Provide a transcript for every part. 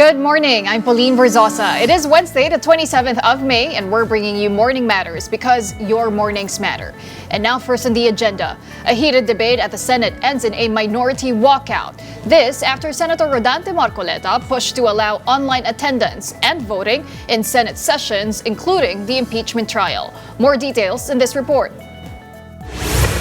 Good morning, I'm Pauline Verzosa. It is Wednesday, the 27th of May, and we're bringing you Morning Matters because your mornings matter. And now first on the agenda, a heated debate at the Senate ends in a minority walkout. This after Senator Rodante Marcoleta pushed to allow online attendance and voting in Senate sessions, including the impeachment trial. More details in this report.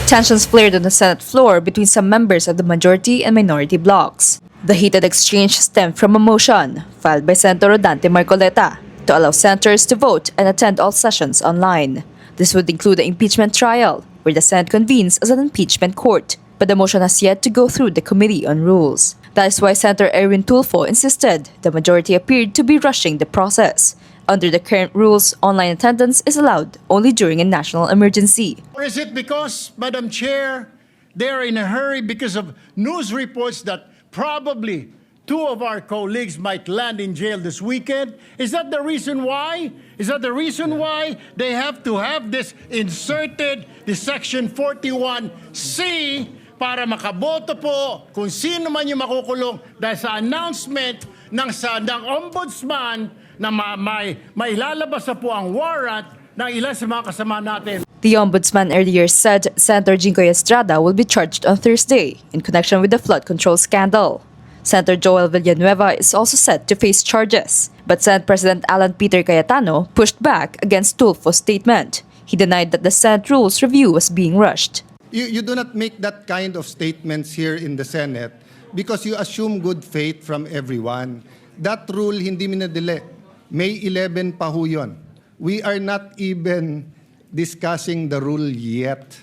Tensions flared on the Senate floor between some members of the majority and minority blocs. The heated exchange stemmed from a motion filed by Senator Rodante Marcoleta to allow senators to vote and attend all sessions online. This would include the impeachment trial, where the Senate convenes as an impeachment court, but the motion has yet to go through the Committee on Rules. That is why Senator Erwin Tulfo insisted the majority appeared to be rushing the process. Under the current rules, online attendance is allowed only during a national emergency. Or is it because, Madam Chair, they're in a hurry because of news reports that probably two of our colleagues might land in jail this weekend? Is that the reason why? Is that the reason why they have to have this inserted, the Section 41C, para makaboto po kung sino man yung makukulong dahil sa announcement ng Ombudsman na may lalabas na po ang warrant ng ilan sa mga kasama natin. The Ombudsman earlier said Senator Jinggoy Estrada will be charged on Thursday in connection with the flood control scandal. Senator Joel Villanueva is also set to face charges, but Senate President Alan Peter Cayetano pushed back against Tulfo's statement. He denied that the Senate Rules review was being rushed. You do not make that kind of statements here in the Senate because you assume good faith from everyone. That rule hindi minadali. May 11 pa ho yun. We are not even discussing the rule yet.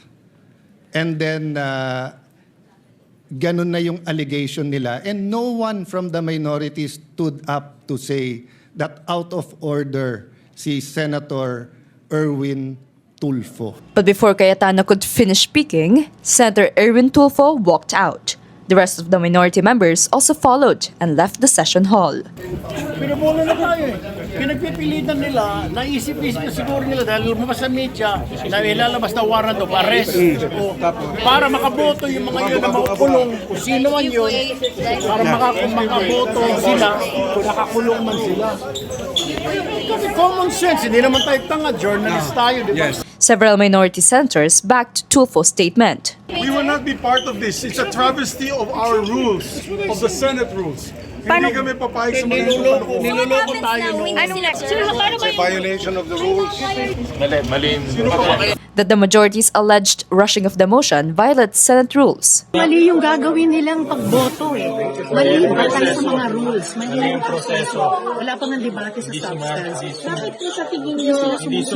And then, ganun na yung allegation nila. And no one from the minority stood up to say that out of order si Senator Erwin Tulfo. But before Cayetano could finish speaking, Senator Erwin Tulfo walked out. The rest of the minority members also followed and left the session hall. Pinupuno na tayo eh. Pinagpipilitan nila, naisip-isip na siguro nila dahil lumabas sa media na ilalabas na warrant of arrest o para makaboto yung mga yun na makukulong kung sino man yun, para makaboto sila kung nakakulong man sila. Kasi common sense, hindi naman tayo tanga, journalist tayo, di ba? Several minority senators backed Tulfo's statement. We will not be part of this. It's a travesty of our rules, of the Senate rules. Hindi kami papayag sa mga Niloloko tayo. It's a violation of the rules. That the majority's alleged rushing of the motion violates Senate rules. Mali yung gagawin nilang pagboto eh. Mali yung batay sa mga rules. Mali yung proseso. Wala pa ng debate sa substance. Bakit po sa tingin nyo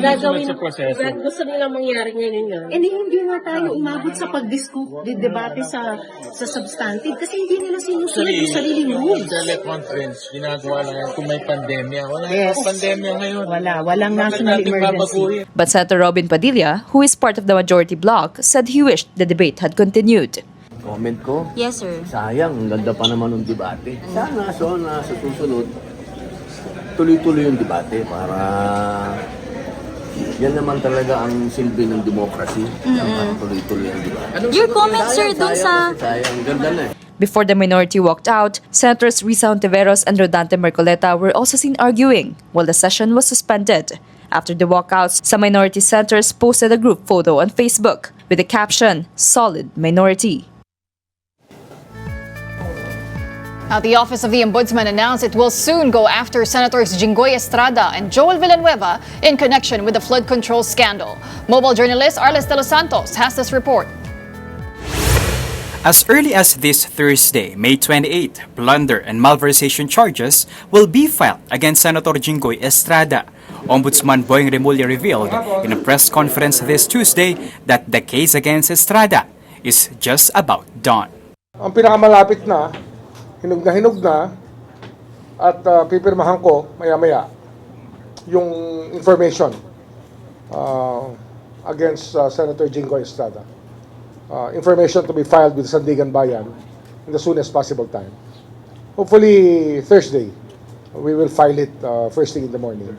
gagawin sa proseso? Gusto nilang mangyari ngayon nga? Hindi nga tayo umabot sa pag-debate sa substantive kasi hindi nila sinusunod yung sariling rules. Teleconference, ginagawa lang yan kung may pandemya. Walang pandemya ngayon. Walang national emergency. But Senator Robin Padilla, who is part of the majority bloc, said he wished the debate had continued. Comment ko? Yes, sir. Sayang, ang ganda pa naman ng debate. Sana, sa susunod, tuloy-tuloy yung debate para yan naman talaga ang silbi ng democracy. Tuloy-tuloy yung debate. Your comment, sir, dun sa... Sayang, ganda na eh. Before the minority walked out, Senators Risa Ontiveros and Rodante Marcoleta were also seen arguing while the session was suspended. After the walkouts, some minority senators posted a group photo on Facebook with the caption, "Solid Minority." Now, the Office of the Ombudsman announced it will soon go after Senators Jinggoy Estrada and Joel Villanueva in connection with the flood control scandal. Mobile journalist Arles de los Santos has this report. As early as this Thursday, May 28, plunder and malversation charges will be filed against Senator Jinggoy Estrada. Ombudsman Boying Remulla revealed in a press conference this Tuesday that the case against Estrada is just about done. Ang pinakamalapit na, hinog na, at pipirmahan ko maya-maya yung information against Senator Jinggoy Estrada. Information to be filed with Sandigan Bayan in the soonest possible time. Hopefully Thursday, we will file it first thing in the morning.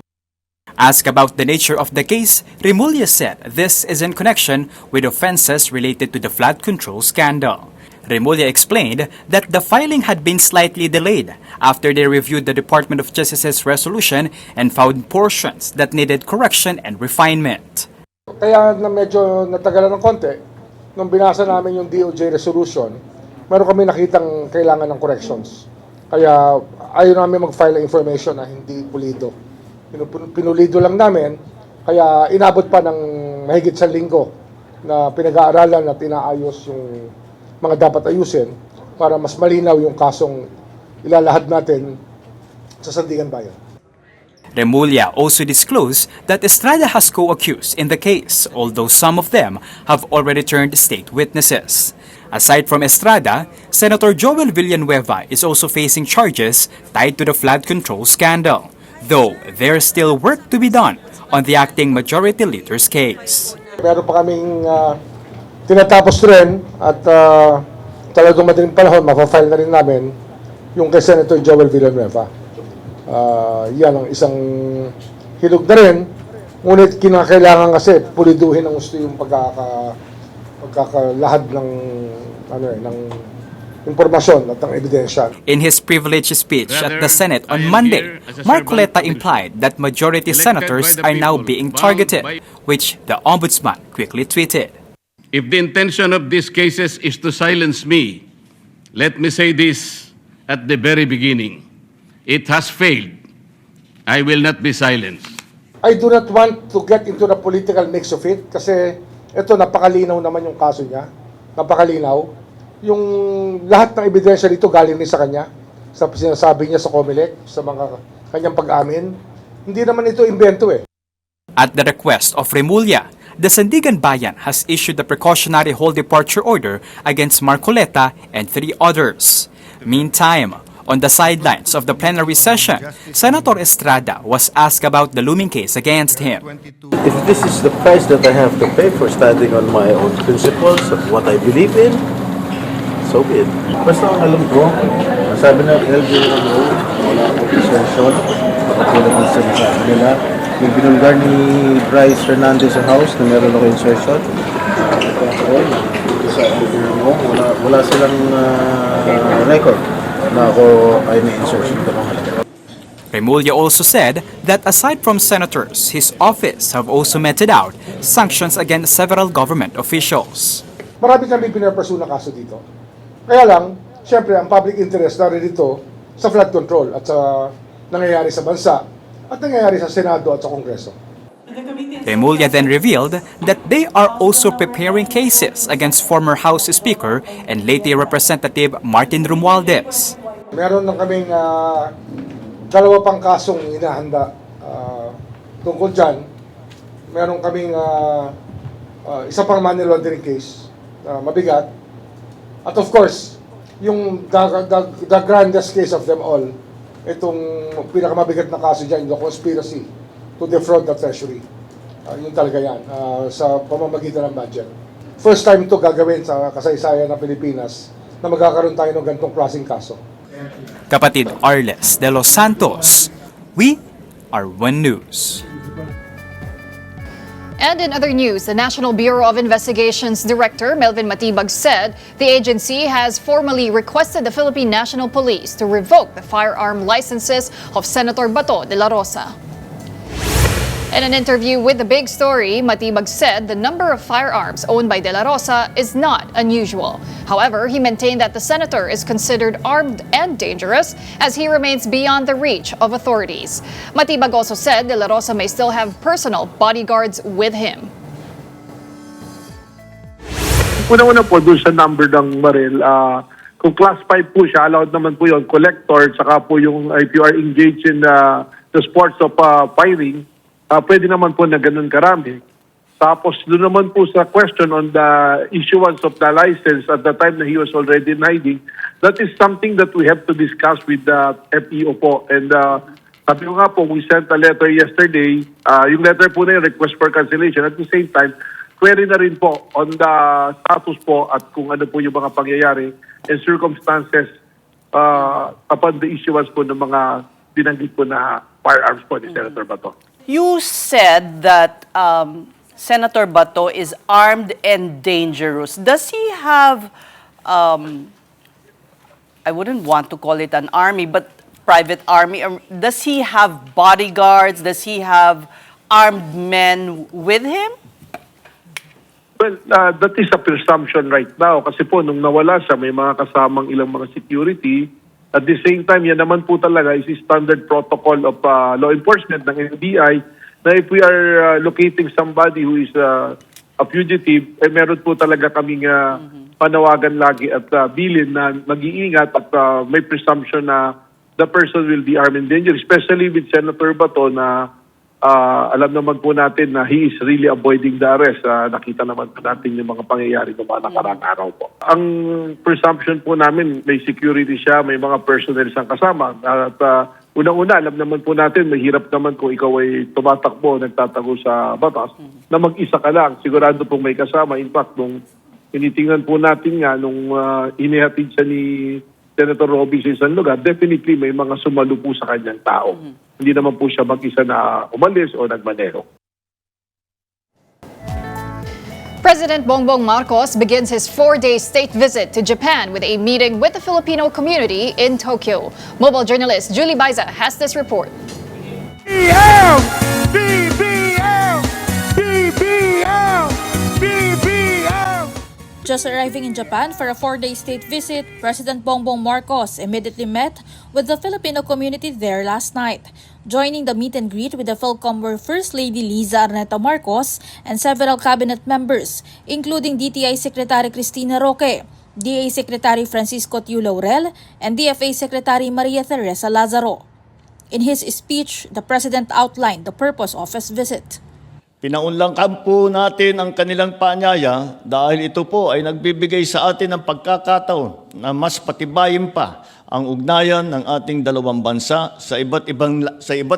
Asked about the nature of the case, Remulla said this is in connection with offenses related to the flood control scandal. Remulla explained that the filing had been slightly delayed after they reviewed the Department of Justice's resolution and found portions that needed correction and refinement. Kaya na medyo natagalan ng konti, nung binasa namin yung DOJ resolution, meron kami nakitang kailangan ng corrections. Kaya ayaw namin mag-file ng information na hindi pulido. Pinulido lang namin, kaya inabot pa ng mahigit sa linggo na pinag-aaralan at inaayos yung mga dapat ayusin para mas malinaw yung kasong ilalahad natin sa Sandigan Bayan. Remulla also disclosed that Estrada has co-accused in the case, although some of them have already turned state witnesses. Aside from Estrada, Senator Joel Villanueva is also facing charges tied to the flood control scandal, though there's still work to be done on the acting majority leader's case. Meron pa kaming tinatapos rin at talagang madaling panahon, mapafile na rin namin yung kay Senator Joel Villanueva. Yan ang isang hilog na rin, ngunit kinakailangan kasi puliduhin ang gusto yung pagkakalahad ng impormasyon at ng ebidensya. In his privileged speech at the Senate on Monday, Marcoleta implied that majority senators are now being targeted, which the ombudsman quickly tweeted. If the intention of these cases is to silence me, let me say this at the very beginning. It has failed. I will not be silenced. I do not want to get into the political mix of it kasi ito napakalinaw naman yung kaso niya. Napakalinaw. Yung lahat ng ebidensya dito galing din sa kanya. Sa sinasabi niya sa COMELEC, sa mga kanyang pag-amin. Hindi naman ito imbento eh. At the request of Remulla, the Sandigan Bayan has issued a precautionary whole departure order against Marcoleta and 3 others. Meantime, on the sidelines of the plenary session, Senator Estrada was asked about the looming case against him. If this is the price that I have to pay for standing on my own principles of what I believe in, so be it. Basta ang alam ko, sabi ng LGU, wala akong insertion, kapatulad ng sinasabi nila. May binulgar ni Bryce Hernandez sa house na meron ako insertion. Wala silang record na ako ay may insertion ka mga. Remulla also said that aside from senators, his office have also meted out sanctions against several government officials. Marami kami pinapersu na kaso dito. Kaya lang, siyempre, ang public interest na rin dito sa flood control at sa nangyayari sa bansa at nangyayari sa Senado at sa Kongreso. Remulla then revealed that they are also preparing cases against former House Speaker and late Representative Martin Romualdez. Meron lang kaming dalawa pang kasong hinahanda tungkol dyan. Meron kaming isa pang money laundering case mabigat. At of course, yung the grandest case of them all, itong pinakamabigat na kaso dyan, the conspiracy to defraud the treasury. Yun talaga yan, sa pamamagitan ng budget. First time ito gagawin sa kasaysayan ng Pilipinas na magkakaroon tayo ng ganitong klaseng kaso. Kapatid Arles de los Santos, we are One News. And in other news, the National Bureau of Investigation's Director, Melvin Matibag, said the agency has formally requested the Philippine National Police to revoke the firearm licenses of Senator Bato de la Rosa. In an interview with The Big Story, Matibag said the number of firearms owned by De La Rosa is not unusual. However, he maintained that the senator is considered armed and dangerous as he remains beyond the reach of authorities. Matibag also said De La Rosa may still have personal bodyguards with him. Una-una po doon sa number ng baril, kung class 5 po siya, allowed naman po yung collector, saka po yung if you are engaged in the sports of firing, pwede naman po na ganun karami. Tapos doon naman po sa question on the issuance of the license at the time na he was already in hiding, that is something that we have to discuss with the FEO po. And sabi ko nga po, we sent a letter yesterday. Yung letter po na yung request for cancellation. At the same time, query na rin po on the status po at kung ano po yung mga pangyayari and circumstances upon the issuance po ng mga binanggit po na firearms po ni Senator Bato. You said that Senator Bato is armed and dangerous. Does he have I wouldn't want to call it an army, but private army. Does he have bodyguards? Does he have armed men with him? Well, that is a presumption right now kasi po nung nawala siya may mga kasamang ilang mga security. At the same time, yan naman po talaga is standard protocol of law enforcement ng NBI na if we are locating somebody who is a fugitive, meron po talaga kaming panawagan lagi at bilin na mag-iingat at may presumption na the person will be armed and dangerous, especially with Senator Bato na alam naman po natin na he is really avoiding the arrest. Nakita naman po natin yung mga pangyayari ng mga nakarang araw po. Ang presumption po namin, may security siya, may mga personnel siyang kasama. At unang-una, alam naman po natin, mahirap naman kung ikaw ay tumatakbo, nagtatago sa batas, na mag-isa ka lang. Sigurado pong may kasama. In fact, nung tinitingnan po natin nga, nung inihatid siya ni Senator Robby sa isang lugar, definitely may mga sumalo po sa kanyang tao. Hindi naman po siya mag-isa na umalis o nagmaneho. President Bongbong Marcos begins his 4-day state visit to Japan with a meeting with the Filipino community in Tokyo. Mobile journalist Julie Baiza has this report. BBM! BBM! BBM! BBM! Just arriving in Japan for a 4-day state visit, President Bongbong Marcos immediately met with the Filipino community there last night. Joining the meet and greet with the Philcom were First Lady Liza Arneta Marcos and several cabinet members, including DTI Secretary Cristina Roque, DA Secretary Francisco Tiu Laurel, and DFA Secretary Maria Teresa Lazaro. In his speech, the President outlined the purpose of his visit. Pinaunlangkan po natin ang kanilang paanyaya dahil ito po ay nagbibigay sa atin ng pagkakataon na mas patibayin pa ang ugnayan ng ating dalawang bansa sa iba't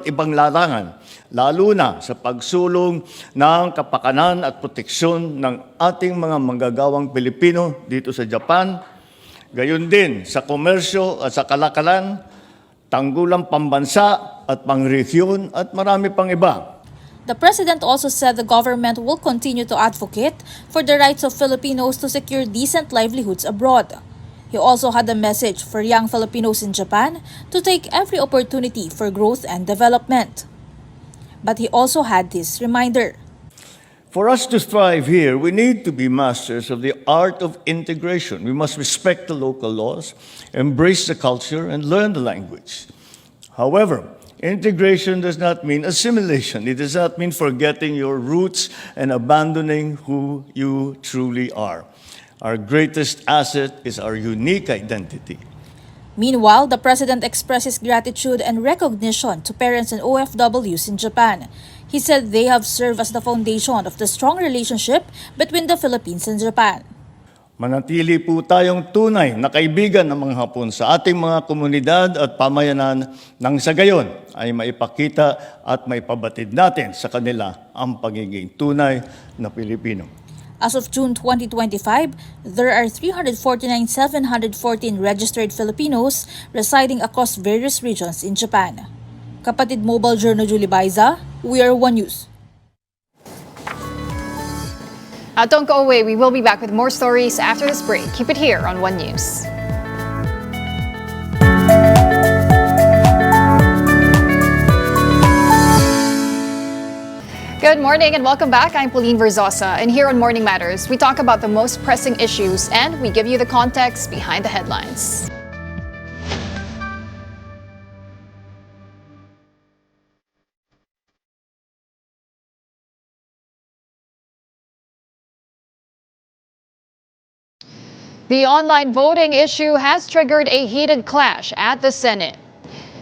ibang larangan, lalo na sa pagsulong ng kapakanan at proteksyon ng ating mga manggagawang Pilipino dito sa Japan, gayon din sa komersyo at sa kalakalan, tanggulang pambansa at pangrehiyon at marami pang iba. The President also said the government will continue to advocate for the rights of Filipinos to secure decent livelihoods abroad. He also had a message for young Filipinos in Japan to take every opportunity for growth and development. But he also had this reminder. For us to thrive here, we need to be masters of the art of integration. We must respect the local laws, embrace the culture, and learn the language. However, integration does not mean assimilation. It does not mean forgetting your roots and abandoning who you truly are. Our greatest asset is our unique identity. Meanwhile, the President expressed his gratitude and recognition to parents and OFWs in Japan. He said they have served as the foundation of the strong relationship between the Philippines and Japan. Manatili po tayong tunay na kaibigan ng mga Hapon sa ating mga komunidad at pamayanan nang sa gayon ay maipakita at maipabatid natin sa kanila ang pagiging tunay na Pilipino. As of June 2025, there are 349,714 registered Filipinos residing across various regions in Japan. Kapatid Mobile Journal Julie Baiza, we are One News. Don't go away. We will be back with more stories after this break. Keep it here on One News. Good morning and welcome back. I'm Pauline Verzosa, and here on Morning Matters, we talk about the most pressing issues and we give you the context behind the headlines. The online voting issue has triggered a heated clash at the Senate.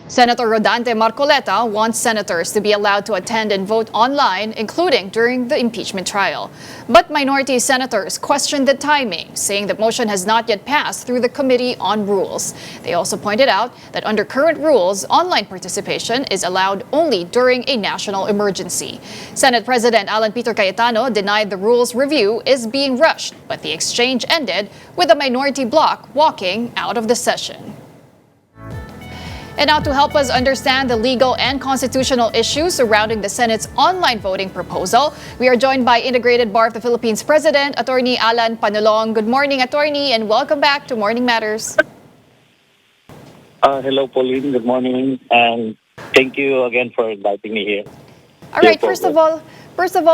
Senator Rodante Marcoleta wants senators to be allowed to attend and vote online, including during the impeachment trial. But minority senators questioned the timing, saying the motion has not yet passed through the Committee on Rules. They also pointed out that under current rules, online participation is allowed only during a national emergency. Senate President Alan Peter Cayetano denied the rules review is being rushed, but the exchange ended with the minority bloc walking out of the session. And now to help us understand the legal and constitutional issues surrounding the Senate's online voting proposal, we are joined by Integrated Bar of the Philippines President, Attorney Alan Panulong. Good morning, Attorney, and welcome back to Morning Matters. Hello, Pauline. Good morning, and thank you again for inviting me here. All right, first of all,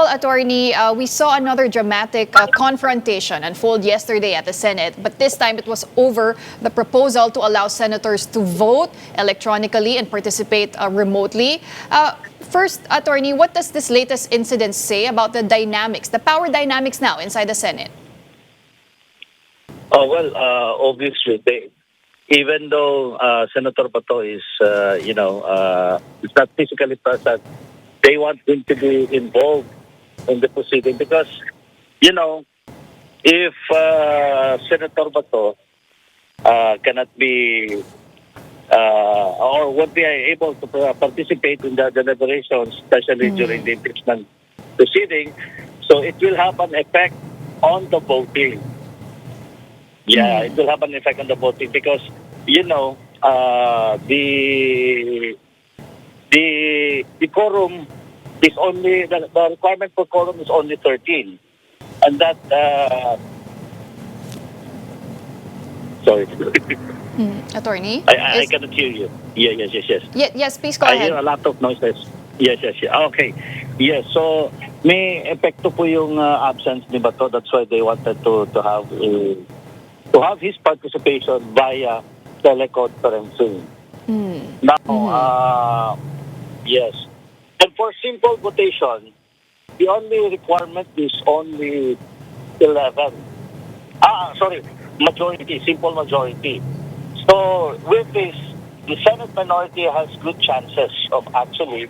Attorney, we saw another dramatic confrontation unfold yesterday at the Senate, but this time it was over the proposal to allow senators to vote electronically and participate remotely. First, Attorney, what does this latest incident say about the dynamics, the power dynamics now inside the Senate? Obviously, even though Senator Bato is, is not physically present, they want him to be involved in the proceeding because, if Senator Bato cannot be or won't be able to participate in the deliberations, especially during the impeachment proceeding, so it will have an effect on the voting. Yeah, it will have an effect on the voting because, the quorum is only, the requirement for quorum is only 13. And that, sorry. Attorney? I cannot hear you. Yes. Yes, please go I ahead. hear a lot of noises. Yes. Okay. Yes, so may epekto po yung absence ni Bato. That's why they wanted to have his participation via teleconferencing. Now, yes. And for simple votation, the only requirement is only 11. Majority, simple majority. So with this, the Senate minority has good chances of actually,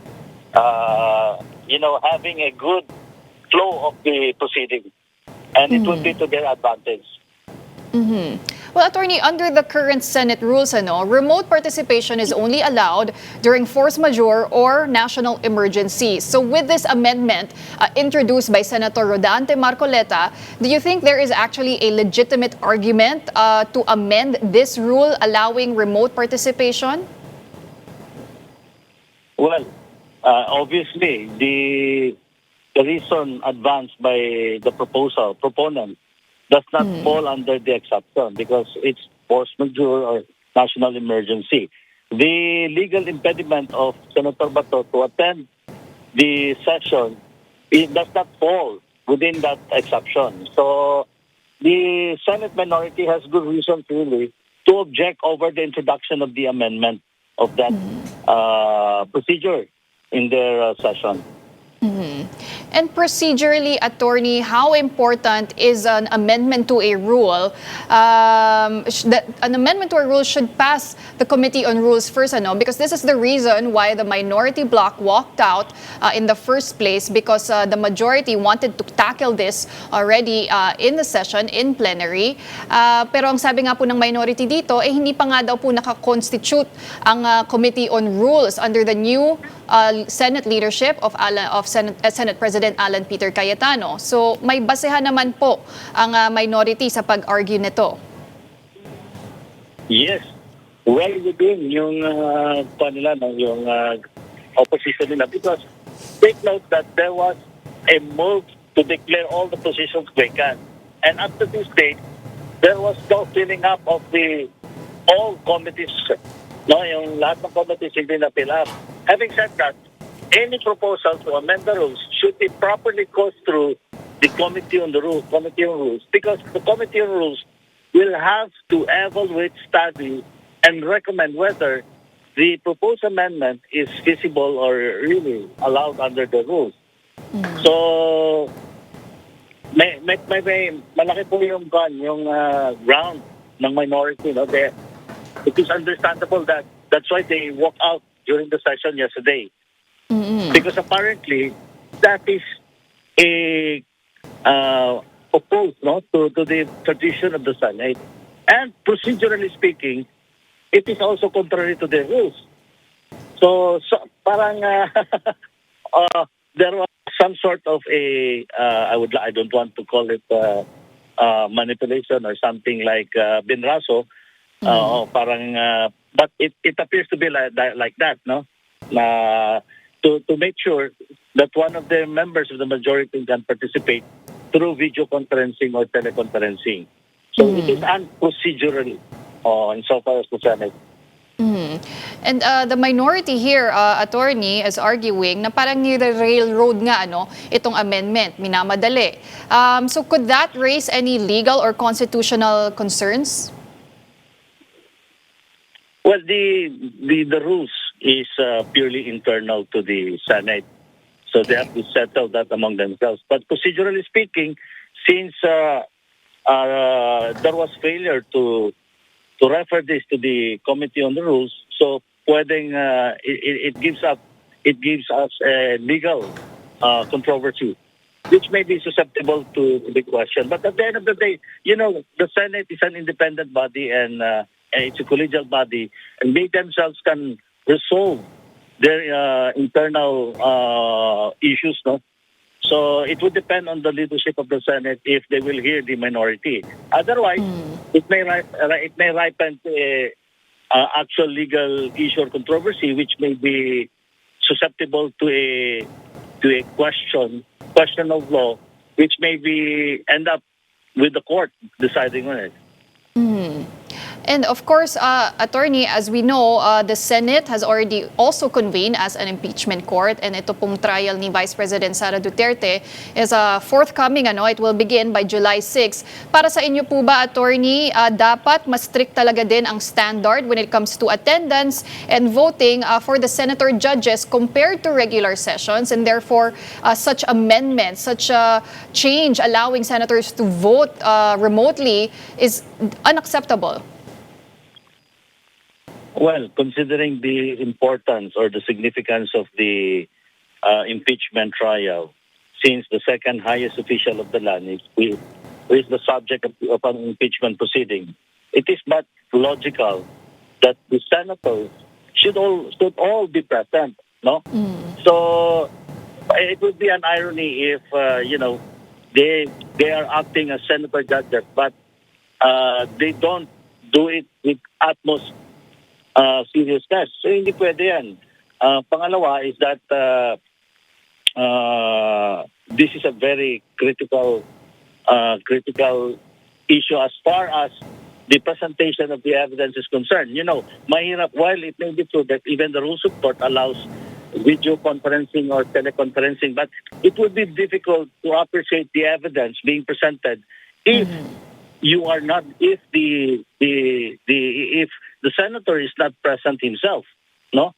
having a good flow of the proceeding. And it would be to their advantage. Well, Attorney, under the current Senate rules, remote participation is only allowed during force majeure or national emergency. So with this amendment introduced by Senator Rodante Marcoleta, do you think there is actually a legitimate argument to amend this rule allowing remote participation? Well, obviously, the reason advanced by the proponent does not fall under the exception because it's force majeure or national emergency. The legal impediment of Senator Bato to attend the session, it does not fall within that exception. So the Senate minority has good reason really to object over the introduction of the amendment of that procedure in their session. And procedurally, Attorney, how important is an amendment to a rule? An amendment to a rule should pass the Committee on Rules first, because this is the reason why the minority bloc walked out in the first place, because the majority wanted to tackle this already in the session, in plenary. Pero ang sabi nga po ng minority dito, hindi pa nga daw po nakakonstitute ang Committee on Rules under the new Senate leadership of Senate President Alan Peter Cayetano. So may basehan naman po ang minority sa pag-argue nito. Yes. Well within yung yung opposition nila because take note that there was a move to declare all the positions vacant. And up to this date, there was no filling up of all committees. Yung lahat ng committees hindi na fill up. Having said that, any proposal to amend the rules should be properly goes through the Committee on Rules, because the Committee on Rules will have to evaluate, study, and recommend whether the proposed amendment is feasible or really allowed under the rules. So, may malaki po yung ground ng minority. It is understandable that that's why they walked out during the session yesterday. Because apparently, that is opposed to the tradition of the Senate. And procedurally speaking, it is also contrary to the rules. So parang there was some sort of I don't want to call it manipulation or something like binraso, parang but it appears to be like that, no? To make sure that one of the members of the majority can participate through video conferencing or teleconferencing. So it is unprocedurally in so far as the Senate. And the minority here, attorney, is arguing na parang nire-railroad nga itong amendment, minamadali. So could that raise any legal or constitutional concerns? Well, the rules is purely internal to the Senate, so they have to settle that among themselves. But procedurally speaking, since there was failure to refer this to the Committee on the Rules, so pwedeng it gives us a legal controversy, which may be susceptible to the question. But at the end of the day, the Senate is an independent body and it's a collegial body, and they themselves can resolve their internal issues, no? So it would depend on the leadership of the Senate if they will hear the minority. Otherwise, it may ripen to a actual legal issue or controversy, which may be susceptible to a question of law, which may be end up with the court deciding on it. And of course, attorney, as we know, the Senate has already also convened as an impeachment court, and ito pong trial ni Vice President Sara Duterte is forthcoming. It will begin by July 6. Para sa inyo po ba, attorney, dapat mas strict talaga din ang standard when it comes to attendance and voting for the senator judges compared to regular sessions, and therefore such amendments, such change allowing senators to vote remotely is unacceptable? Well, considering the importance or the significance of the impeachment trial, since the second highest official of the land is the subject of an impeachment proceeding, it is but logical that the senators should all be present, no? So it would be an irony if they are acting as senator judges, but they don't do it with utmost seriousness. So hindi pwede yan. Pangalawa is that this is a very critical issue as far as the presentation of the evidence is concerned. Mahirap, while it may be true that even the rules of court allows video conferencing or teleconferencing, but it would be difficult to appreciate the evidence being presented if you are not, if the senator is not present himself, no?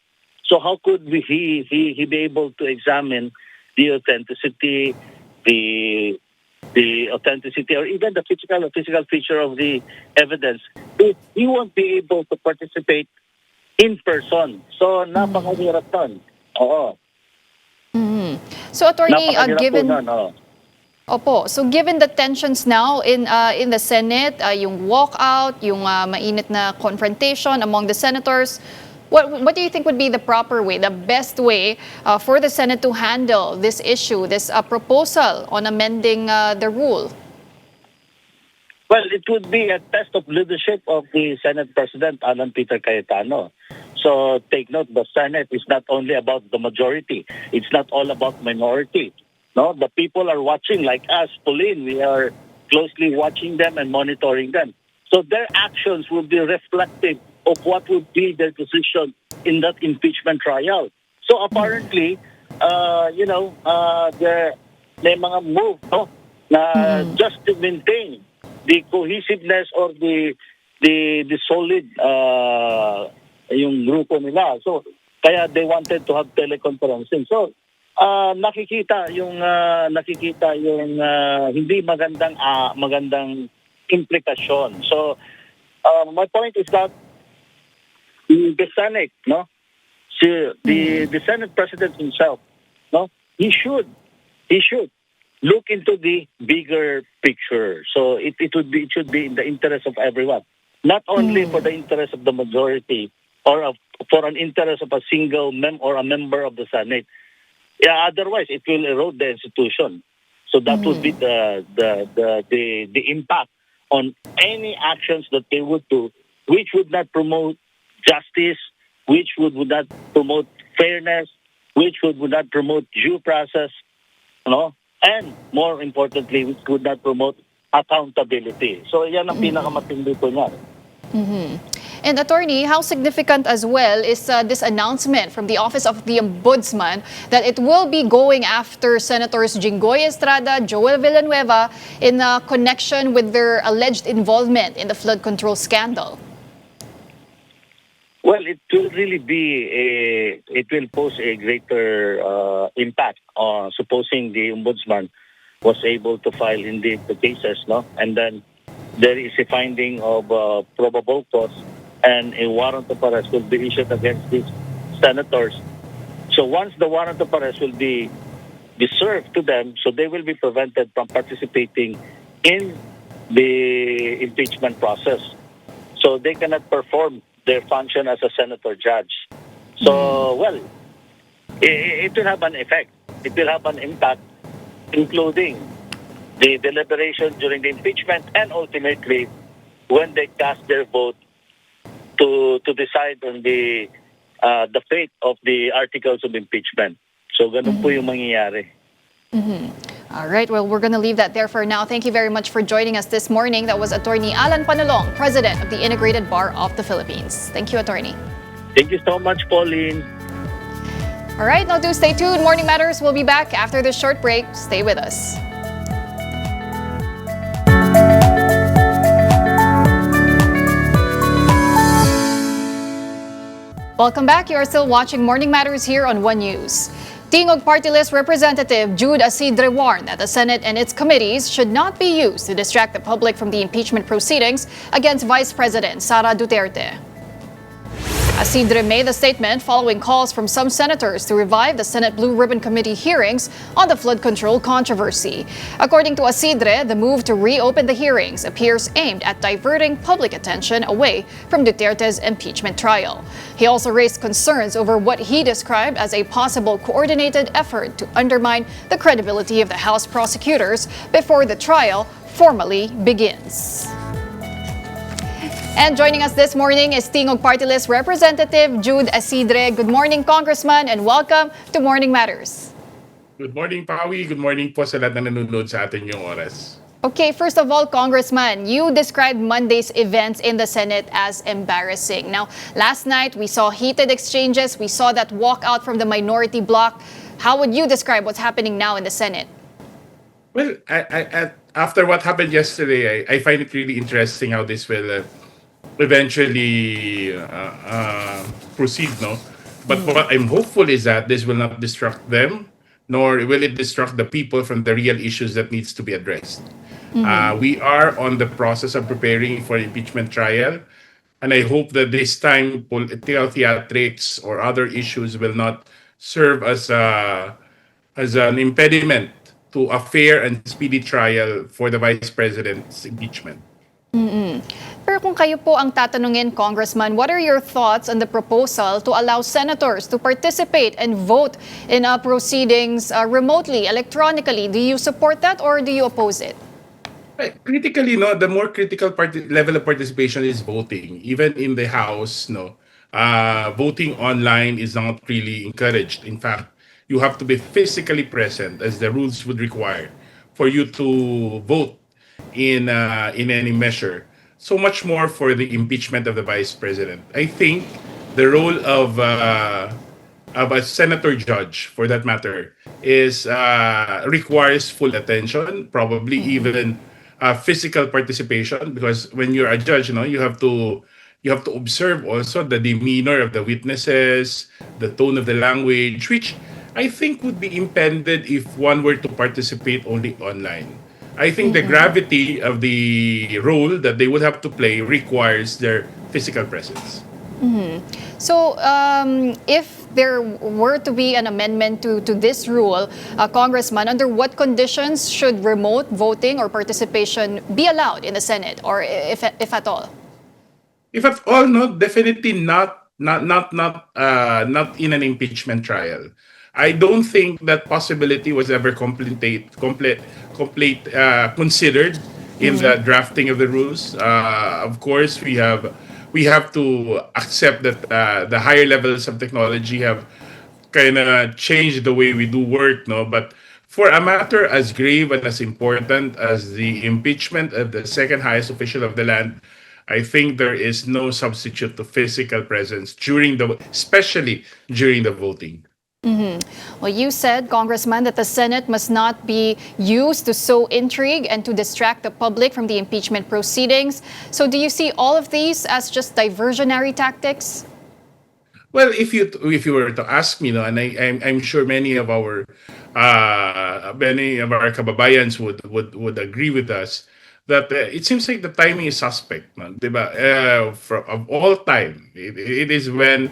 So how could he be able to examine the authenticity, the authenticity, or even the physical feature of the evidence if he won't be able to participate in person? So napakahirap nun. Oo. So attorney, Napakahirap given po nun, oo. Opo. So given the tensions now in the Senate, yung walkout, yung mainit na confrontation among the senators, what do you think would be the proper way, the best way for the Senate to handle this issue, this proposal on amending the rule? Well, it would be a test of leadership of the Senate President, Alan Peter Cayetano. So take note, the Senate is not only about the majority. It's not all about minority. No, the people are watching, like us, Pauline. We are closely watching them and monitoring them. So their actions will be reflective of what would be their decision in that impeachment trial. So apparently, may mga move, no, na just to maintain the cohesiveness or the solid yung grupo nila. So kaya they wanted to have teleconferencing. So nakikita yung hindi magandang implikasyon. So my point is that the Senate, no, the Senate President himself, no, he should look into the bigger picture. So it should be in the interest of everyone, not only for the interest of the majority or for an interest of a single or a member of the Senate. Yeah, otherwise it will erode the institution. So that would be the impact on any actions that they would do, which would not promote justice, which would not promote fairness, which would not promote due process, and more importantly, which would not promote accountability. So yan ang pinakamatindi po niya. And attorney, how significant as well is this announcement from the Office of the Ombudsman that it will be going after Senators Jinggoy Estrada, Joel Villanueva in connection with their alleged involvement in the flood control scandal? Well, it will really it will pose a greater impact supposing the ombudsman was able to file indeed the cases, and then there is a finding of probable cause and a warrant of arrest will be issued against these senators. So once the warrant of arrest will be served to them, so they will be prevented from participating in the impeachment process. So they cannot perform their function as a senator judge. So, well, it will have an effect. It will have an impact, including the deliberation during the impeachment and ultimately when they cast their vote to decide on the fate of the articles of impeachment. So, ganun po yung mangyayari. All right, well, we're going to leave that there for now. Thank you very much for joining us this morning. That was Attorney Alan Panalong, President of the Integrated Bar of the Philippines. Thank you, Attorney. Thank you so much, Pauline. All right, now do stay tuned. Morning Matters will be back after this short break. Stay with us. Welcome back. You are still watching Morning Matters here on One News. Tingog Party List Representative Jude Asidre warned that the Senate and its committees should not be used to distract the public from the impeachment proceedings against Vice President Sara Duterte. Asidre made the statement following calls from some senators to revive the Senate Blue Ribbon Committee hearings on the flood control controversy. According to Asidre, the move to reopen the hearings appears aimed at diverting public attention away from Duterte's impeachment trial. He also raised concerns over what he described as a possible coordinated effort to undermine the credibility of the House prosecutors before the trial formally begins. And joining us this morning is Tingog Party List Representative Jude Asidre. Good morning, Congressman, and welcome to Morning Matters. Good morning, Pawi. Good morning po sa lahat na nanonood sa atin yung oras. Okay, first of all, Congressman, you described Monday's events in the Senate as embarrassing. Now, last night we saw heated exchanges. We saw that walkout from the minority bloc. How would you describe what's happening now in the Senate? Well, after what happened yesterday, I find it really interesting how this will eventually proceed, no? But what I'm hopeful is that this will not distract them, nor will it distract the people from the real issues that needs to be addressed. We are on the process of preparing for impeachment trial, and I hope that this time political theatrics or other issues will not serve as an impediment to a fair and speedy trial for the Vice President's impeachment. Pero kung kayo po ang tatanungin, Congressman, what are your thoughts on the proposal to allow senators to participate and vote in proceedings remotely, electronically? Do you support that or do you oppose it? Critically, no, the more critical level of participation is voting. Even in the House, voting online is not really encouraged. In fact, you have to be physically present, as the rules would require, for you to vote in any measure. So much more for the impeachment of the Vice President. I think the role of a senator judge, for that matter, requires full attention, probably even physical participation, because when you're a judge, you have to observe also the demeanor of the witnesses, the tone of the language, which I think would be impeded if one were to participate only online. I think the gravity of the role that they would have to play requires their physical presence. So, if there were to be an amendment to this rule, Congressman, under what conditions should remote voting or participation be allowed in the Senate, or if at all? If at all, no, definitely not in an impeachment trial. I don't think that possibility was ever considered in the drafting of the rules. Of course, we have we have to accept that the higher levels of technology have kind of changed the way we do work, no? But for a matter as grave and as important as the impeachment of the second highest official of the land, I think there is no substitute to physical presence especially during the voting. Well, you said, Congressman, that the Senate must not be used to sow intrigue and to distract the public from the impeachment proceedings. So do you see all of these as just diversionary tactics? Well, if you were to ask me, no, and I'm sure many of our kababayans would agree with us that it seems like the timing is suspect, no? Diba? Of all time, it is when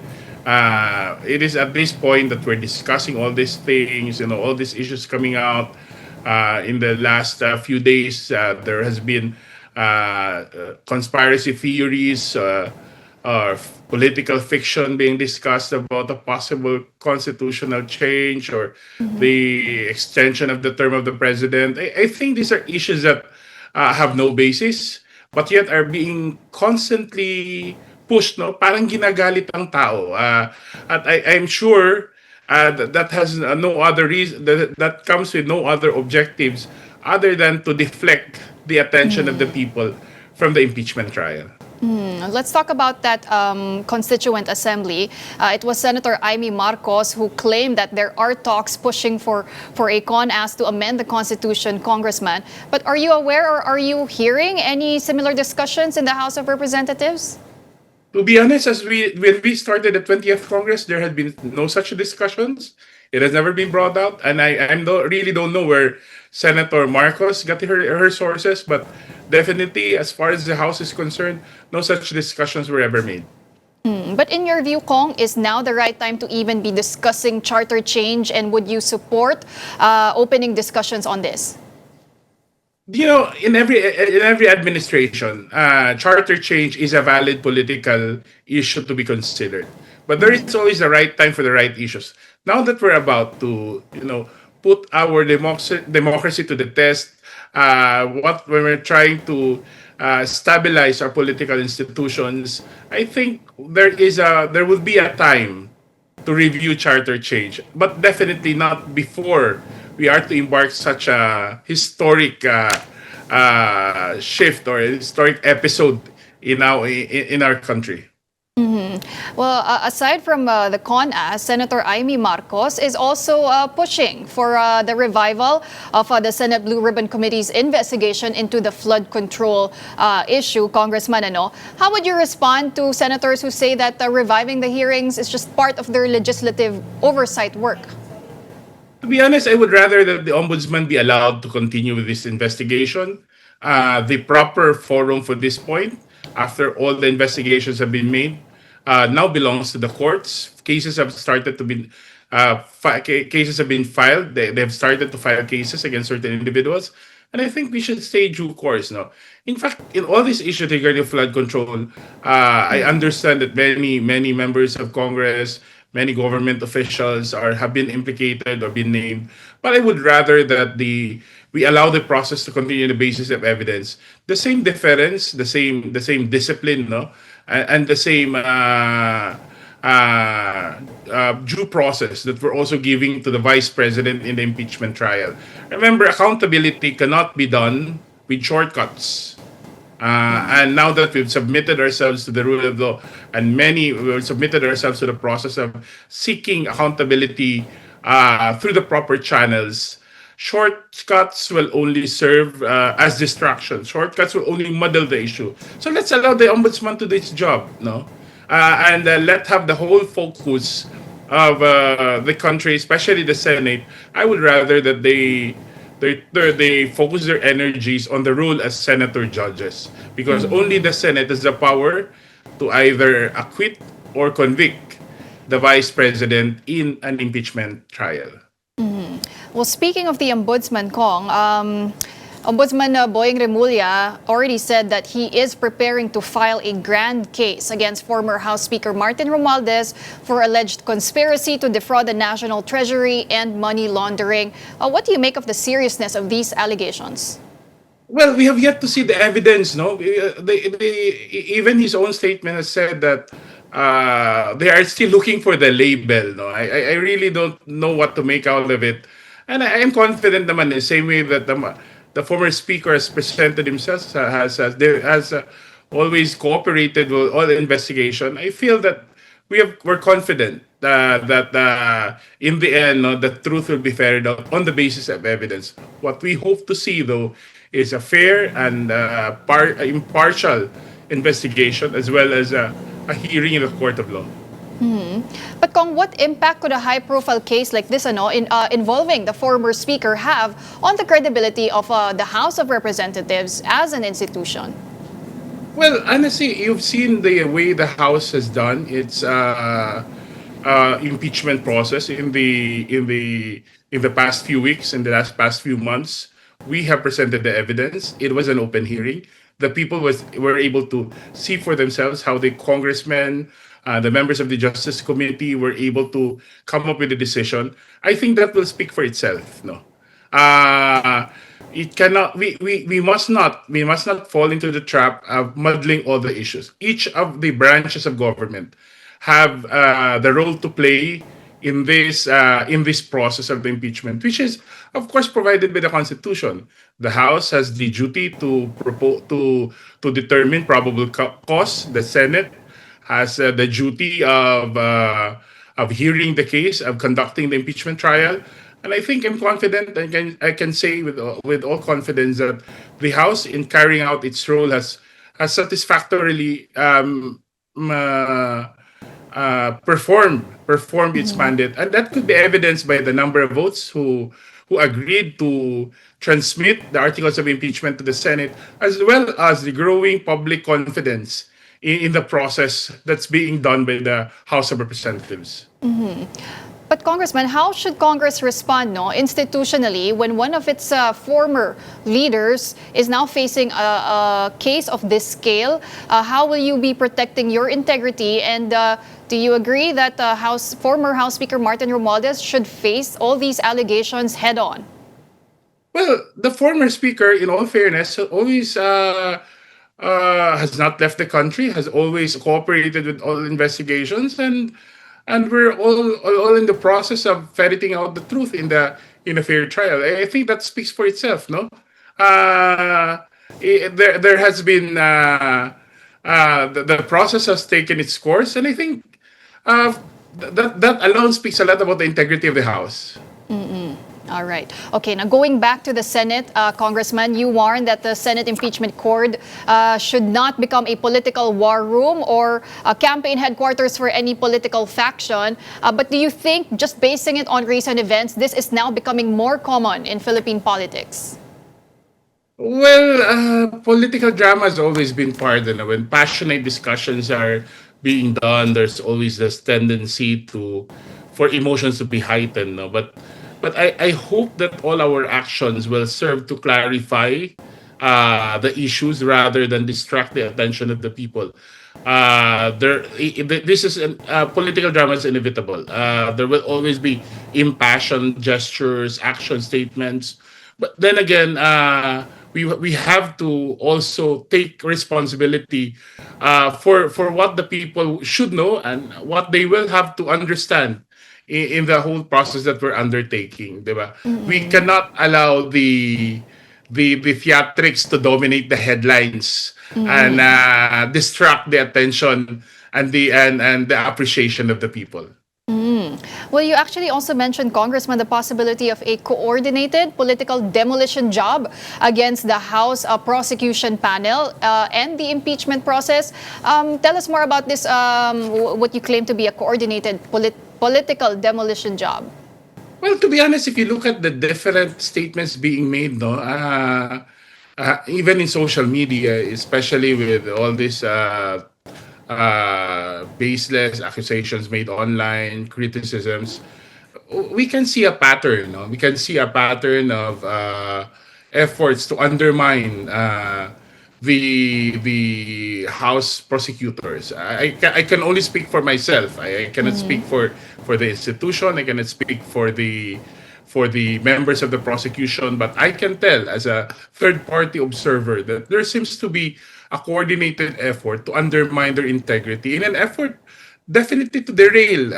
it is at this point that we're discussing all these things, all these issues coming out. In the last few days, there has been conspiracy theories. Or political fiction being discussed about a possible constitutional change or the extension of the term of the president. I think these are issues that have no basis, but yet are being constantly pushed. No, parang ginagalit ang tao. At I'm sure that has no other reason. That comes with no other objectives other than to deflect the attention of the people from the impeachment trial. Let's talk about that constituent assembly. It was Senator Amy Marcos who claimed that there are talks pushing for a CONAS to amend the Constitution, Congressman. But are you aware or are you hearing any similar discussions in the House of Representatives? To be honest, when we started the 20th Congress, there had been no such discussions. It has never been brought out, and I really don't know where Senator Marcos got her sources, but definitely, as far as the House is concerned, no such discussions were ever made. But in your view, Kong, is now the right time to even be discussing charter change, and would you support opening discussions on this? In every administration, charter change is a valid political issue to be considered. But there is always the right time for the right issues. Now that we're about to, put our democracy to the test, when we're trying to stabilize our political institutions, I think there will be a time to review charter change, but definitely not before we are to embark such a historic shift or a historic episode in our country. Well, aside from the CONAS, Senator Amy Marcos is also pushing for the revival of the Senate Blue Ribbon Committee's investigation into the flood control issue, Congressman. How would you respond to senators who say that reviving the hearings is just part of their legislative oversight work? To be honest, I would rather that the Ombudsman be allowed to continue with this investigation. The proper forum for this point, after all the investigations have been made, now belongs to the courts. Cases have started to be cases have been filed. They have started to file cases against certain individuals, and I think we should stay due course. No, in fact, in all these issues regarding flood control, I understand that many members of Congress, many government officials have been implicated or been named. But I would rather that we allow the process to continue on the basis of evidence. The same deference, the same discipline, no, and the same due process that we're also giving to the vice president in the impeachment trial. Remember, accountability cannot be done with shortcuts. And now that we've submitted ourselves to the rule of law, and we've submitted ourselves to the process of seeking accountability through the proper channels, shortcuts will only serve as distractions. Shortcuts will only muddle the issue. So let's allow the ombudsman to do its job, no? And let's have the whole focus of the country, especially the Senate. I would rather that they focus their energies on the role as senator judges, because only the Senate has the power to either acquit or convict the vice president in an impeachment trial. Well, speaking of the ombudsman, Kong, Ombudsman Boying Remulla already said that he is preparing to file a grand case against former House Speaker Martin Romualdez for alleged conspiracy to defraud the National Treasury and money laundering. What do you make of the seriousness of these allegations? Well, we have yet to see the evidence, no? Even his own statement has said that they are still looking for the label, no? I really don't know what to make out of it. And I am confident naman the same way that the former speaker has presented himself, has always cooperated with all the investigation. I feel that we're confident that in the end, no, the truth will be ferreted out on the basis of evidence. What we hope to see, though, is a fair and impartial investigation as well as a hearing in the court of law. But Kong, what impact could a high-profile case like this involving the former speaker have on the credibility of the House of Representatives as an institution? Well, honestly, you've seen the way the House has done its impeachment process in the past few weeks, in the past few months. We have presented the evidence. It was an open hearing. The people were able to see for themselves how the congressmen, the members of the Justice Committee were able to come up with a decision. I think that will speak for itself. No, it cannot. We must not fall into the trap of muddling all the issues. Each of the branches of government have the role to play in this process of the impeachment, which is, of course, provided by the Constitution. The House has the duty to determine probable cause. The Senate has the duty of hearing the case, of conducting the impeachment trial. And I think I'm confident. I can say with all confidence that the House, in carrying out its role, has satisfactorily performed its mandate, and that could be evidenced by the number of votes who agreed to transmit the articles of impeachment to the Senate, as well as the growing public confidence in the process that's being done by the House of Representatives. But Congressman, how should Congress respond institutionally when one of its former leaders is now facing a case of this scale? How will you be protecting your integrity? And do you agree that former House Speaker Martin Romualdez should face all these allegations head on? Well, the former speaker, in all fairness, always has not left the country, has always cooperated with all investigations, and we're all in the process of ferreting out the truth in a fair trial. I think that speaks for itself, no? There has been the process has taken its course, and I think that alone speaks a lot about the integrity of the House. All right. Okay, now going back to the Senate, Congressman, you warned that the Senate impeachment court should not become a political war room or a campaign headquarters for any political faction. But do you think, just basing it on recent events, this is now becoming more common in Philippine politics? Well, political drama has always been part. When passionate discussions are being done, there's always this tendency for emotions to be heightened. No? But I hope that all our actions will serve to clarify the issues rather than distract the attention of the people. Political drama is inevitable. There will always be impassioned gestures, action statements. But then again, we have to also take responsibility for what the people should know and what they will have to understand in the whole process that we're undertaking, diba? We cannot allow the theatrics to dominate the headlines and distract the attention and the appreciation of the people. Well, you actually also mentioned, Congressman, the possibility of a coordinated political demolition job against the House prosecution panel and the impeachment process. Tell us more about this, what you claim to be a coordinated political demolition job. Well, to be honest, if you look at the different statements being made, even in social media, especially with all these baseless accusations made online, criticisms, we can see a pattern. We can see a pattern of efforts to undermine the House prosecutors. I can only speak for myself. I cannot speak for the institution. I cannot speak for for the members of the prosecution, but I can tell as a third-party observer that there seems to be a coordinated effort to undermine their integrity in an effort definitely to derail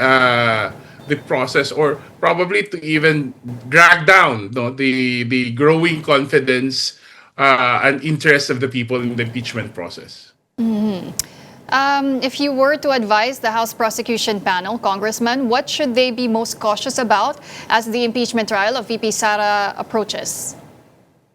the process, or probably to even drag down, the growing confidence and interest of the people in the impeachment process. If you were to advise the House prosecution panel, Congressman, what should they be most cautious about as the impeachment trial of VP Sara approaches?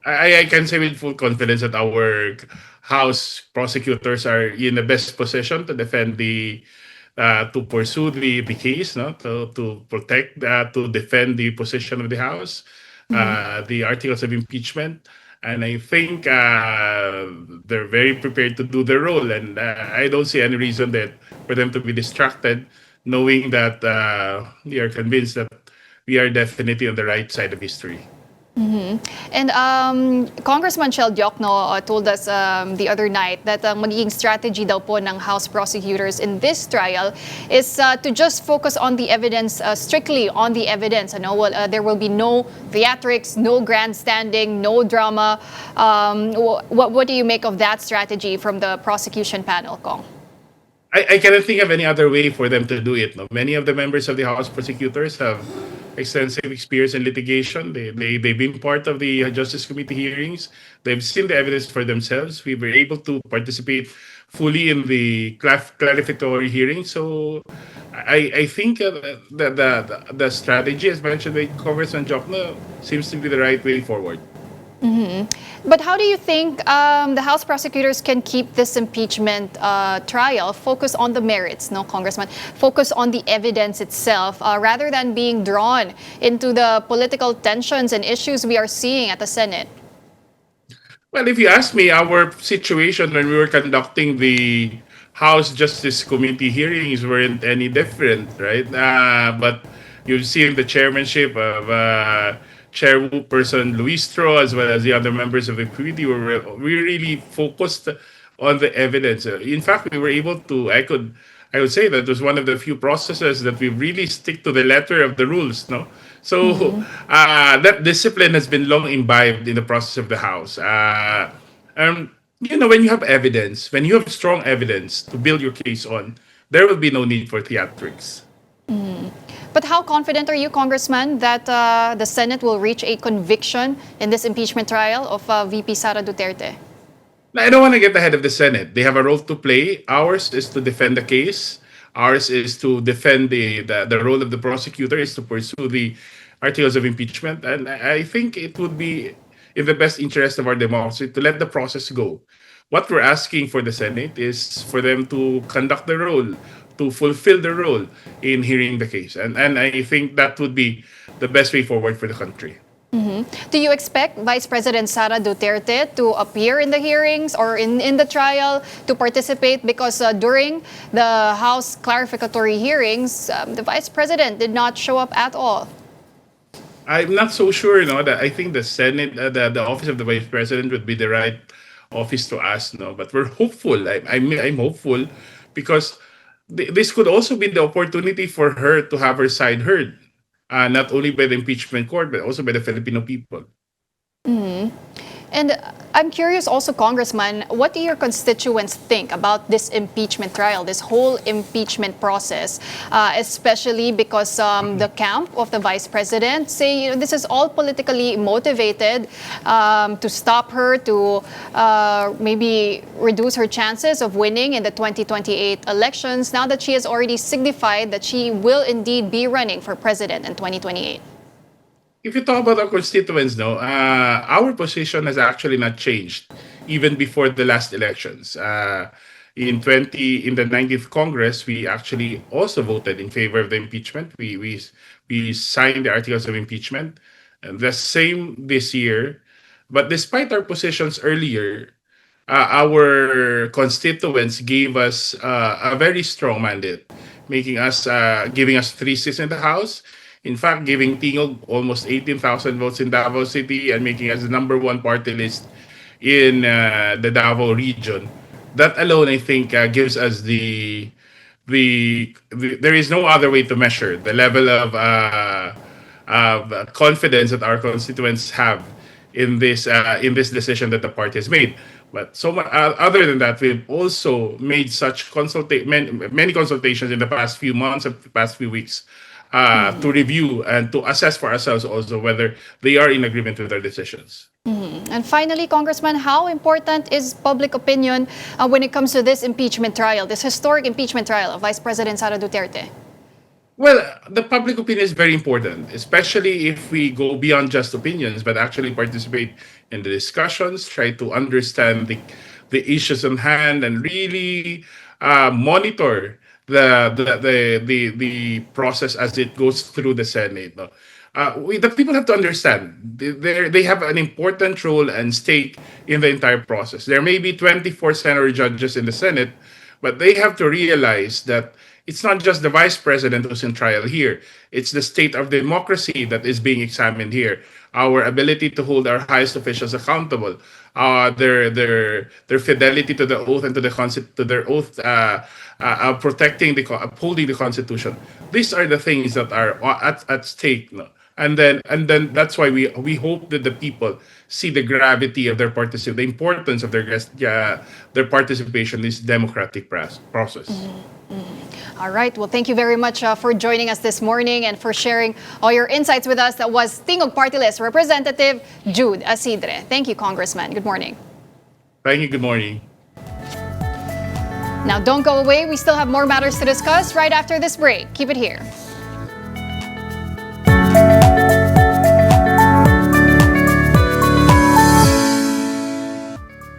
I can say with full confidence that our House prosecutors are in the best position to defend to pursue the case, no, to protect, to defend the position of the House, the articles of impeachment, and I think they're very prepared to do their role, and I don't see any reason that for them to be distracted, knowing that we are convinced that we are definitely on the right side of history. And Congressman Shel Diokno told us the other night that ang magiging strategy daw po ng House prosecutors in this trial is to just focus on the evidence, strictly on the evidence. There will be no theatrics, no grandstanding, no drama. What do you make of that strategy from the prosecution panel, Kong? I cannot think of any other way for them to do it. No? Many of the members of the House prosecutors have extensive experience in litigation. They've been part of the Justice Committee hearings. They've seen the evidence for themselves. We were able to participate fully in the clarificatory hearing. So I think the strategy, as mentioned by Congressman Jokno, seems to be the right way forward. But how do you think the House prosecutors can keep this impeachment trial focused on the merits, no, Congressman? Focus on the evidence itself rather than being drawn into the political tensions and issues we are seeing at the Senate? Well, if you ask me, our situation when we were conducting the House Justice Committee hearings weren't any different, right? But you've seen the chairmanship of Chairperson Luistro, as well as the other members of the committee, we really focused on the evidence. In fact, we were able to. I would say that it was one of the few processes that we really stick to the letter of the rules. No, so that discipline has been long imbibed in the process of the House. When you have evidence, when you have strong evidence to build your case on, there will be no need for theatrics. But how confident are you, Congressman, that the Senate will reach a conviction in this impeachment trial of VP Sara Duterte? I don't want to get ahead of the Senate. They have a role to play. Ours is to defend the case. Ours is to defend the role of the prosecutor is to pursue the articles of impeachment. And I think it would be in the best interest of our democracy to let the process go. What we're asking for the Senate is for them to conduct the role, to fulfill the role in hearing the case. And I think that would be the best way forward for the country. Do you expect Vice President Sara Duterte to appear in the hearings or in the trial to participate? Because during the House clarificatory hearings, the Vice President did not show up at all. I'm not so sure, that I think the Senate, the office of the Vice President would be the right office to ask, but we're hopeful. I'm hopeful because this could also be the opportunity for her to have her side heard, not only by the impeachment court, but also by the Filipino people. And I'm curious also, Congressman, what do your constituents think about this impeachment trial, this whole impeachment process, especially because the camp of the Vice President say this is all politically motivated to stop her, to maybe reduce her chances of winning in the 2028 elections, now that she has already signified that she will indeed be running for president in 2028? If you talk about our constituents, our position has actually not changed even before the last elections. In the 90th Congress, we actually also voted in favor of the impeachment. We signed the articles of impeachment. And the same this year. But despite our positions earlier, our constituents gave us a very strong mandate, giving us 3 seats in the House. In fact, giving Tingog almost 18,000 votes in Davao City and making us the #1 party list in the Davao region. That alone, I think, gives us there is no other way to measure the level of confidence that our constituents have in this decision that the party has made. But other than that, we've also made such many consultations in the past few months and the past few weeks to review and to assess for ourselves also whether they are in agreement with our decisions. And finally, Congressman, how important is public opinion when it comes to this impeachment trial, this historic impeachment trial of Vice President Sara Duterte? Well, the public opinion is very important, especially if we go beyond just opinions, but actually participate in the discussions, try to understand the issues on hand, and really monitor the process as it goes through the Senate. No? The people have to understand they have an important role and stake in the entire process. There may be 24 Senate judges in the Senate, but they have to realize that it's not just the vice president who's in trial here. It's the state of democracy that is being examined here. Our ability to hold our highest officials accountable, their fidelity to the oath and to their oath, upholding the Constitution. These are the things that are at stake. No? And then that's why we hope that the people see the gravity of their participation, the importance of their participation in this democratic process. All right. Well, thank you very much for joining us this morning and for sharing all your insights with us. That was Tingog Party List Representative Jude Asidre. Thank you, Congressman. Good morning. Thank you. Good morning. Now, don't go away. We still have more matters to discuss right after this break. Keep it here.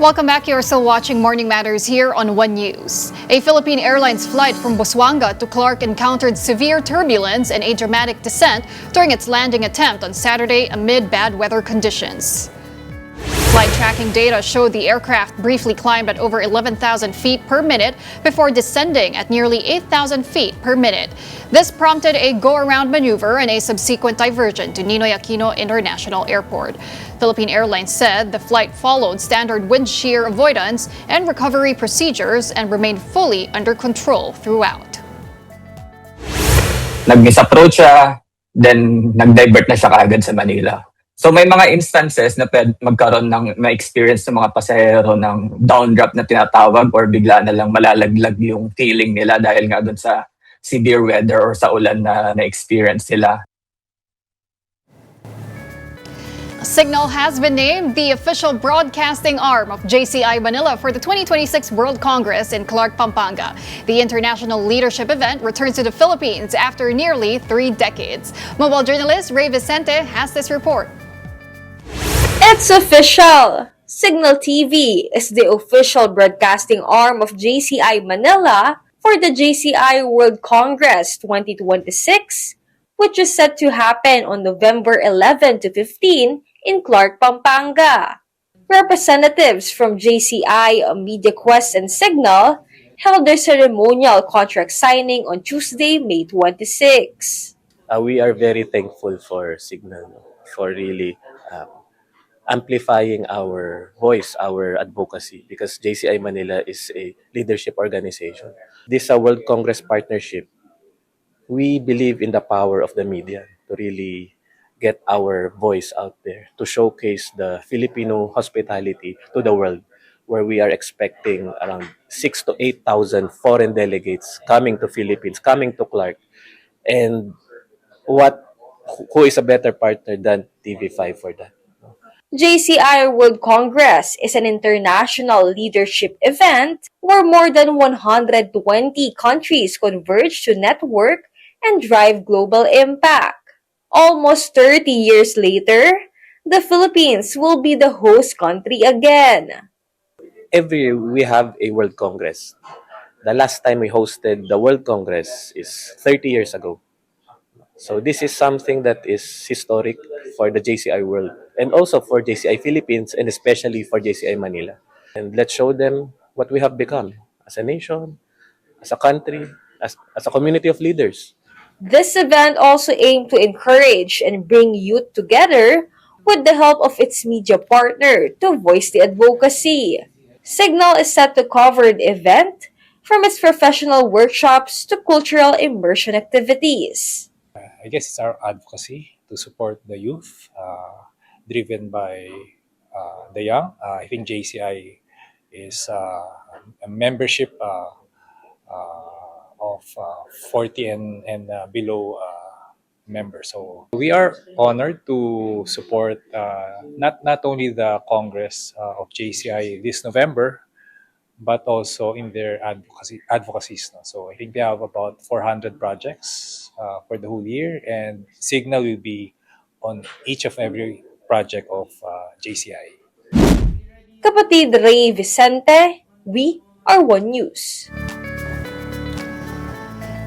Welcome back. You're still watching Morning Matters here on One News. A Philippine Airlines flight from Busuanga to Clark encountered severe turbulence and a dramatic descent during its landing attempt on Saturday amid bad weather conditions. Flight tracking data showed the aircraft briefly climbed at over 11,000 feet per minute before descending at nearly 8,000 feet per minute. This prompted a go-around maneuver and a subsequent diversion to Ninoy Aquino International Airport. Philippine Airlines said the flight followed standard wind shear avoidance and recovery procedures and remained fully under control throughout. Nag-misapproach siya, then nag-divert na siya kaagad sa Manila. So may mga instances na magkaroon ng ma-experience ng mga pasahero ng downdraft na tinatawag or bigla na lang malalaglag yung feeling nila dahil nga dun sa severe weather or sa ulan na na-experience sila. Signal has been named the official broadcasting arm of JCI Manila for the 2026 World Congress in Clark, Pampanga. The international leadership event returns to the Philippines after nearly 3 decades. Mobile journalist Ray Vicente has this report. It's official! Signal TV is the official broadcasting arm of JCI Manila for the JCI World Congress 2026, which is set to happen on November 11 to 15 in Clark, Pampanga. Representatives from JCI, MediaQuest, and Signal held their ceremonial contract signing on Tuesday, May 26. We are very thankful for Signal for really amplifying our voice, our advocacy, because JCI Manila is a leadership organization. This World Congress partnership, we believe in the power of the media to really get our voice out there, to showcase the Filipino hospitality to the world, where we are expecting around 6,000 to 8,000 foreign delegates coming to Philippines, coming to Clark. And who is a better partner than TV5 for that? JCI World Congress is an international leadership event where more than 120 countries converge to network and drive global impact. Almost 30 years later, the Philippines will be the host country again. Every year we have a World Congress. The last time we hosted the World Congress is 30 years ago. So this is something that is historic for the JCI world and also for JCI Philippines and especially for JCI Manila. And let's show them what we have become as a nation, as a country, as a community of leaders. This event also aimed to encourage and bring youth together with the help of its media partner to voice the advocacy. Signal is set to cover the event from its professional workshops to cultural immersion activities. I guess it's our advocacy to support the youth, driven by the young. I think JCI is a membership of 40 and below members. So we are honored to support not only the Congress of JCI this November, but also in their advocacies. No? So I think they have about 400 projects for the whole year, and Signal will be on each of every project of JCI. Kapatid Ray Vicente, we are One News.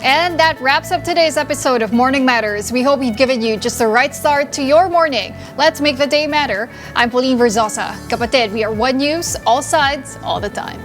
And that wraps up today's episode of Morning Matters. We hope we've given you just the right start to your morning. Let's make the day matter. I'm Pauline Verzosa. Kapatid, we are One News, all sides, all the time.